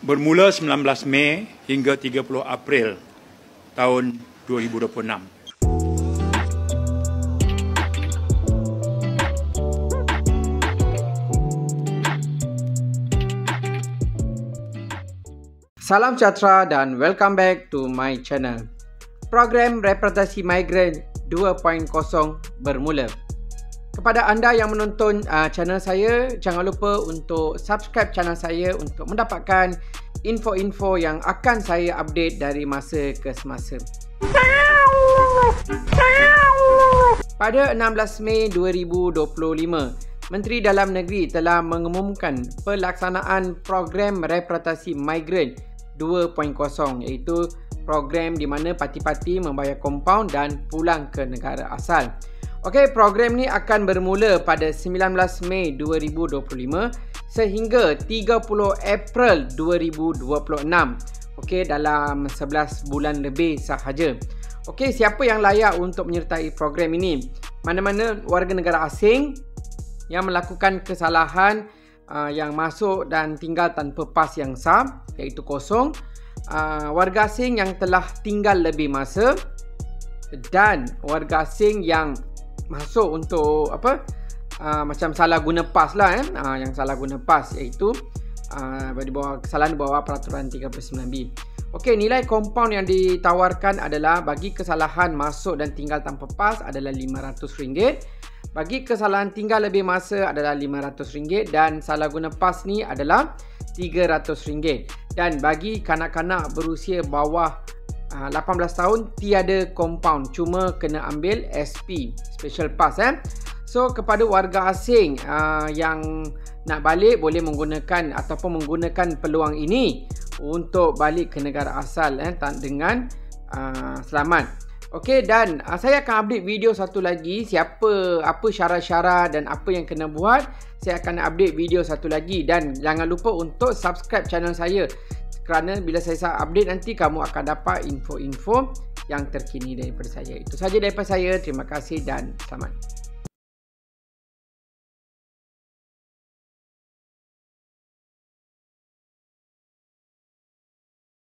bermula 19 Mei hingga 30 April tahun 2026. Salam sejahtera dan welcome back to my channel. Program Representasi Migran 2.0 bermula. Kepada anda yang menonton channel saya, jangan lupa untuk subscribe channel saya untuk mendapatkan info-info yang akan saya update dari masa ke semasa. Pada 16 Mei 2025, Menteri Dalam Negeri telah mengumumkan pelaksanaan program Representasi Migran 2.0, iaitu program di mana parti-parti membayar kompaun dan pulang ke negara asal. Okey, program ni akan bermula pada 19 Mei 2025 sehingga 30 April 2026. Okey, dalam 11 bulan lebih sahaja. Okey, siapa yang layak untuk menyertai program ini? Mana-mana warga negara asing yang melakukan kesalahan yang masuk dan tinggal tanpa pas yang sah, iaitu kosong, warga asing yang telah tinggal lebih masa, dan warga asing yang masuk untuk macam salah guna pas lah, yang salah guna pas, iaitu kesalahan di bawah peraturan 39B. Okey, nilai kompaun yang ditawarkan adalah bagi kesalahan masuk dan tinggal tanpa pas adalah RM500, bagi kesalahan tinggal lebih masa adalah RM500, dan salah guna pas ni adalah RM300. Dan bagi kanak-kanak berusia bawah 18 tahun tiada kompaun, cuma kena ambil SP, Special Pass. So kepada warga asing yang nak balik, boleh menggunakan ataupun menggunakan peluang ini untuk balik ke negara asal dengan selamat. Okey, dan saya akan update video satu lagi, apa syarat-syarat dan apa yang kena buat. Saya akan update video satu lagi, dan jangan lupa untuk subscribe channel saya, kerana bila saya update nanti kamu akan dapat info-info yang terkini daripada saya. Itu sahaja daripada saya. Terima kasih dan selamat.